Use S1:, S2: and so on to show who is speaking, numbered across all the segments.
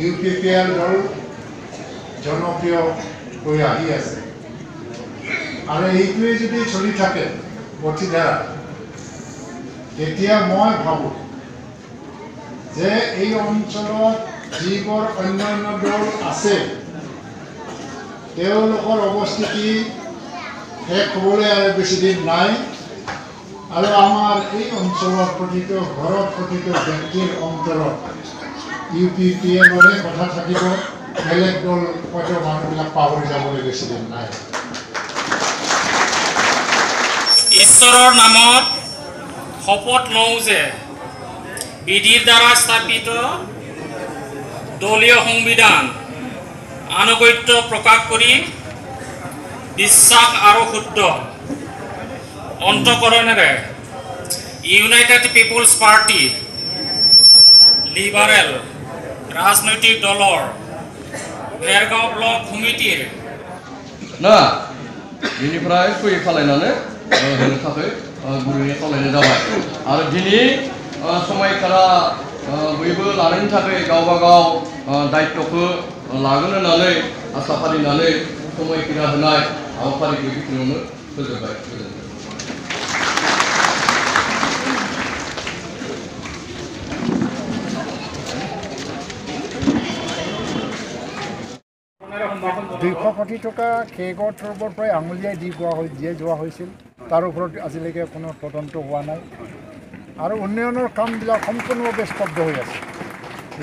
S1: UPPL দল জনপ্ৰিয় হৈ আহি আছে আৰু এইটোৱে যদি চলি থাকে গতিধাৰা তেতিয়া মই ভাবোঁ যে এই অঞ্চলত যিবোৰ অন্যান্য দল আছে তেওঁলোকৰ অৱস্থিতি শেষ হ'বলৈ আৰু বেছি দিন নাই আৰু আমাৰ এই অঞ্চলৰ প্ৰতিটো ঘৰত প্ৰতিটো ব্যক্তিৰ অন্তৰত UPPLৰে কথা থাকিব বেলেগ দল হয়তো মানুহবিলাক পাহৰি যাবলৈ বেছি দিন নাই
S2: ঈশ্বৰৰ নামত শপত লওঁ যে বিধিৰ দ্বাৰা স্থাপিত দলীয় সংবিধান আনুগত্য প্ৰকাশ কৰি বিশ্বাস আৰু শুদ্ধ অন্তঃকৰণেৰে ইউনাইটেড পিপলছ পাৰ্টি লিবাৰেল ৰাজনৈতিক দলৰ ভেৰগাঁও ব্লক সমিতিৰ
S3: না बिनिफ्राय फैयै खालायनानै होनो थाखाय गुरैयै खावलायनाय जाबाय आरो दिनै समायखारा बयबो लानायनि थाखाय गावबा गाव दायित्वखौ लागोन होननानै आसा फालिनानै समायखिरा होनाय हाबाफारिखौ बेखिनियावनो फोजोबबाय
S4: $200 কোটি কেগৰ তৰফৰ পৰা আঙুলিয়াই দিয়ে যোৱা হৈছিল তাৰ ওপৰত আজিলৈকে কোনো তদন্ত হোৱা নাই আৰু উন্নয়নৰ কামবিলাক সম্পূৰ্ণভাৱে স্তব্ধ হৈ আছে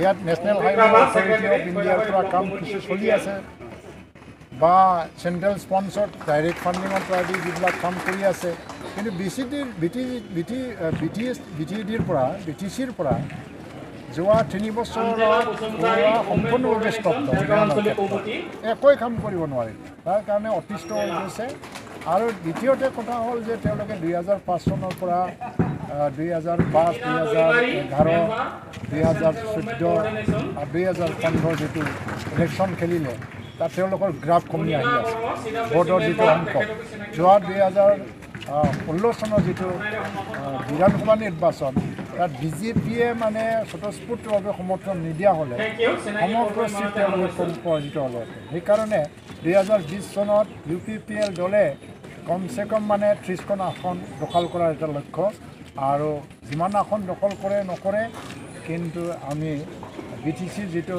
S4: ইয়াত নেশ্যনেল হাইৱে অথৰিটি অফ ইণ্ডিয়াৰ পৰা কাম কিছু চলি আছে বা চেণ্ট্ৰেল স্পনচৰ্ড ডাইৰেক্ট ফাণ্ডিঙৰ পৰা আদি যিবিলাক কাম কৰি আছে কিন্তু BTCৰ পৰা যোৱা 3 বছৰত সম্পূৰ্ণভাৱে স্তব্ধ একোৱে কাম কৰিব নোৱাৰিল তাৰ কাৰণে অতিষ্ঠ হৈ গৈছে আৰু দ্বিতীয়তে কথা হ'ল যে তেওঁলোকে 2005 চনৰ পৰা 2005, 2011, 2014 আৰু 2015 যিটো ইলেকশ্যন খেলিলে তাত তেওঁলোকৰ গ্ৰাফ কমি আহি আছে ভোটৰ যিটো অংক যোৱা 2016 চনৰ যিটো বিধানসভা নিৰ্বাচন তাত BJPয়ে মানে স্বতঃস্ফূৰ্তভাৱে সমৰ্থন নিদিয়া হ'লে সমগ্ৰ চিট তেওঁলোকে পৰাজিত হ'লে সেইকাৰণে 2020 চনত UPPL দলে কমচে কম মানে 30খন আসন দখল কৰাৰ এটা লক্ষ্য আৰু যিমান আসন দখল কৰে নকৰে কিন্তু আমি BTCৰ যিটো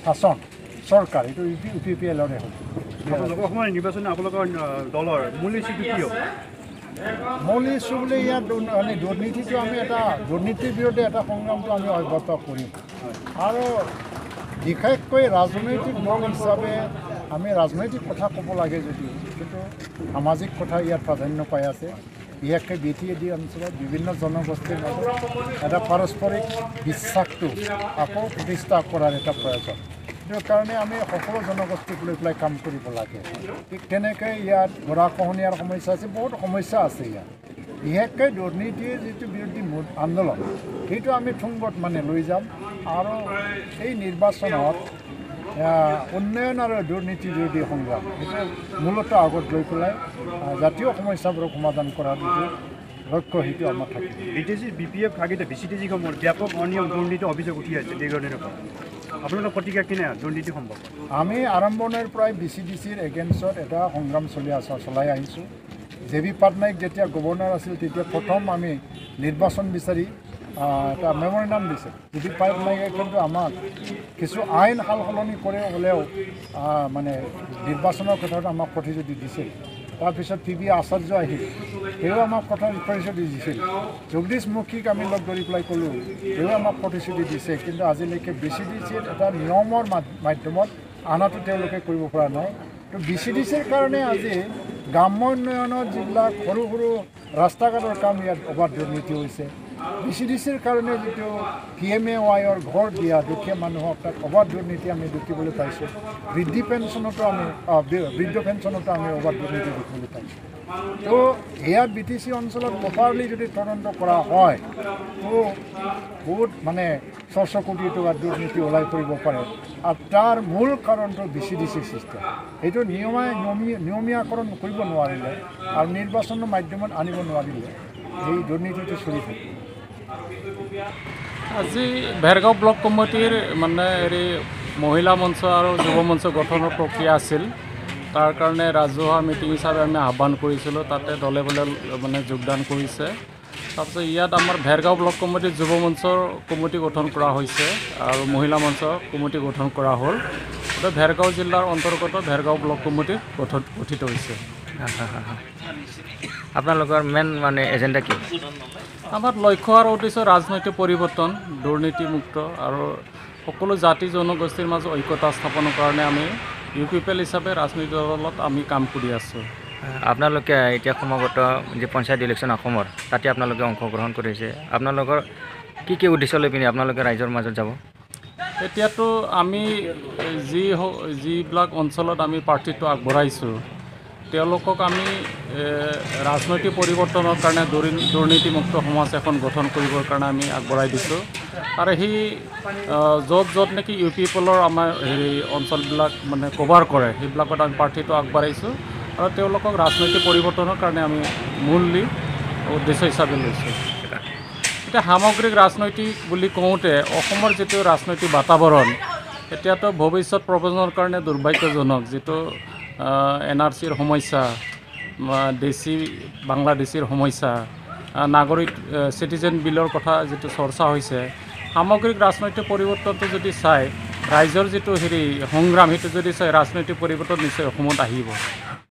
S4: শাসন চৰকাৰ এইটো UPPLৰে হ'ব
S5: অসমৰ নিৰ্বাচনে আপোনালোকৰ দলৰ মূল ইছ্যুটো কি হ'ব
S4: মূল ইছ্যু বুলি ইয়াত দুৰ্নীতিটো আমি এটা দুৰ্নীতিৰ বিৰুদ্ধে এটা সংগ্ৰামটো আমি অব্যাহত কৰিম আৰু বিশেষকৈ ৰাজনৈতিক দল হিচাপে আমি ৰাজনৈতিক কথা ক'ব লাগে যদিও কিন্তু সামাজিক কথা ইয়াত প্ৰাধান্য পাই আছে বিশেষকৈ BTAD অঞ্চলত বিভিন্ন জনগোষ্ঠীৰ মাজত এটা পাৰস্পৰিক বিশ্বাসটো আকৌ প্ৰতিষ্ঠা কৰাৰ এটা প্ৰয়োজন সেইটো কাৰণে আমি সকলো জনগোষ্ঠীক লৈ পেলাই কাম কৰিব লাগে ঠিক তেনেকৈ ইয়াত গৰাখহনীয়াৰ সমস্যা আছে বহুত সমস্যা আছে ইয়াত বিশেষকৈ দুৰ্নীতিৰ যিটো বিৰোধী আন্দোলন সেইটো আমি থুংগত মানে লৈ যাম আৰু এই নিৰ্বাচনত উন্নয়ন আৰু দুৰ্নীতি বিৰোধী সংগ্ৰাম সেইটো মূলত আগত লৈ পেলাই জাতীয় সমস্যাবোৰক সমাধান কৰাৰ যিটো লক্ষ্য সেইটো আমাৰ থাকে
S5: BPF ভাগিত BCTG সমূহৰ ব্যাপক অনিয়ম দুৰ্নীতি অভিযোগ উঠি আছে দীৰ্ঘদিনৰ পৰা আপোনালোকৰ প্ৰতিক্ৰিয়া কেনে দুৰ্নীতি সম্ভৱ
S4: আমি আৰম্ভণিৰ পৰাই BCTCৰ এগেইনষ্টত এটা সংগ্ৰাম চলাই আহিছোঁ JB পাটনায়ক যেতিয়া গভৰ্ণৰ আছিল তেতিয়া প্ৰথম আমি নিৰ্বাচন বিচাৰি এটা মেমৰেণ্ডাম দিছে JB পাটনায়কে কিন্তু আমাক কিছু আইন সাল সলনি কৰে হ'লেও মানে নিৰ্বাচনৰ কথাটো আমাক প্ৰতিশ্ৰুতি দিছিল তাৰপিছত PB আচাৰ্য আহিল তেওঁ আমাক কথা প্ৰতিশ্ৰুতি দিছিল জগদীশ মুখীক আমি লগ ধৰি পেলাই ক'লোঁ তেওঁ আমাক প্ৰতিশ্ৰুতি দিছে কিন্তু আজিলৈকে BCTCৰ এটা নিয়মৰ মাধ্যমত আনাটো তেওঁলোকে কৰিব পৰা নাই তো BCTCৰ কাৰণে আজি গ্ৰাম্য উন্নয়নৰ যিবিলাক সৰু সৰু ৰাস্তা ঘাটৰ কাম ইয়াত অবাধ দুৰ্নীতি হৈছে BCTCৰ কাৰণে যিটো PMAYৰ ঘৰ দিয়া দুখীয়া মানুহক তাত অবাধ দুৰ্নীতি আমি দেখিবলৈ পাইছোঁ বৃদ্ধ পেঞ্চনতো আমি অবাধ দুৰ্নীতি দেখিবলৈ পাইছোঁ তো ইয়াত BTC অঞ্চলত প্ৰপাৰলি যদি তদন্ত কৰা হয় তো বহুত মানে 600 কোটি টকাৰ দুৰ্নীতি ওলাই পৰিব পাৰে আৰু তাৰ মূল কাৰণটো BCTC চিষ্টেম এইটো নিয়মীয়াকৰণ কৰিব নোৱাৰিলে আৰু নিৰ্বাচনৰ মাধ্যমত আনিব নোৱাৰিলে এই দুৰ্নীতিটো চলি থাকে
S6: আজি ভেৰগাঁও ব্লক কমিটিৰ মানে মহিলা মঞ্চ আৰু যুৱ মঞ্চ গঠনৰ প্ৰক্ৰিয়া আছিল তাৰ কাৰণে ৰাজহুৱা মিটিং হিচাপে আমি আহ্বান কৰিছিলোঁ তাতে দলে বলে মানে যোগদান কৰিছে তাৰপিছত ইয়াত আমাৰ ভেৰগাঁও ব্লক কমিটিৰ যুৱ মঞ্চৰ কমিটি গঠন কৰা হৈছে আৰু মহিলা মঞ্চৰ কমিটি গঠন কৰা হ'ল ভেৰগাঁও জিলাৰ অন্তৰ্গত ভেৰগাঁও ব্লক কমিটি গঠিত হৈছে
S7: আপোনালোকৰ মেইন মানে এজেণ্ডা কি
S6: আমাৰ লক্ষ্য আৰু উদ্দেশ্য ৰাজনৈতিক পৰিৱৰ্তন দুৰ্নীতিমুক্ত আৰু সকলো জাতি জনগোষ্ঠীৰ মাজত ঐক্যতা স্থাপনৰ কাৰণে আমি UPPL হিচাপে ৰাজনৈতিক দলত আমি কাম কৰি আছোঁ
S7: আপোনালোকে এতিয়া সমাগত যে পঞ্চায়ত ইলেকশ্যন অসমৰ তাতে আপোনালোকে অংশগ্ৰহণ কৰিছে আপোনালোকৰ কি উদ্দেশ্য লৈ পিনে আপোনালোকে ৰাইজৰ মাজত যাব
S6: এতিয়াতো আমি যিবিলাক অঞ্চলত আমি প্ৰাৰ্থীটো আগবঢ়াইছোঁ তেওঁলোকক আমি ৰাজনৈতিক পৰিৱৰ্তনৰ কাৰণে দুৰ্নীতিমুক্ত সমাজ এখন গঠন কৰিবৰ কাৰণে আমি আগবঢ়াই দিছোঁ আৰু সেই য'ত নেকি UPPLৰ আমাৰ হেৰি অঞ্চলবিলাক মানে কভাৰ কৰে সেইবিলাকত আমি প্ৰাৰ্থীটো আগবঢ়াইছোঁ আৰু তেওঁলোকক ৰাজনৈতিক পৰিৱৰ্তনৰ কাৰণে আমি মূল উদ্দেশ্য হিচাপে লৈছোঁ এতিয়া সামগ্ৰিক ৰাজনৈতিক বুলি কওঁতে অসমৰ যিটো ৰাজনৈতিক বাতাবৰণ এতিয়াতো ভৱিষ্যত প্ৰজন্মৰ কাৰণে দুৰ্ভাগ্যজনক যিটো NRCৰ সমস্যা বাংলাদেশীৰ সমস্যা নাগৰিক চিটিজেন বিলৰ কথা যিটো চৰ্চা হৈছে সামগ্ৰিক ৰাজনৈতিক পৰিৱৰ্তনটো যদি চাই ৰাইজৰ যিটো হেৰি সংগ্ৰাম সেইটো যদি চাই ৰাজনৈতিক পৰিৱৰ্তন নিশ্চয় অসমত আহিব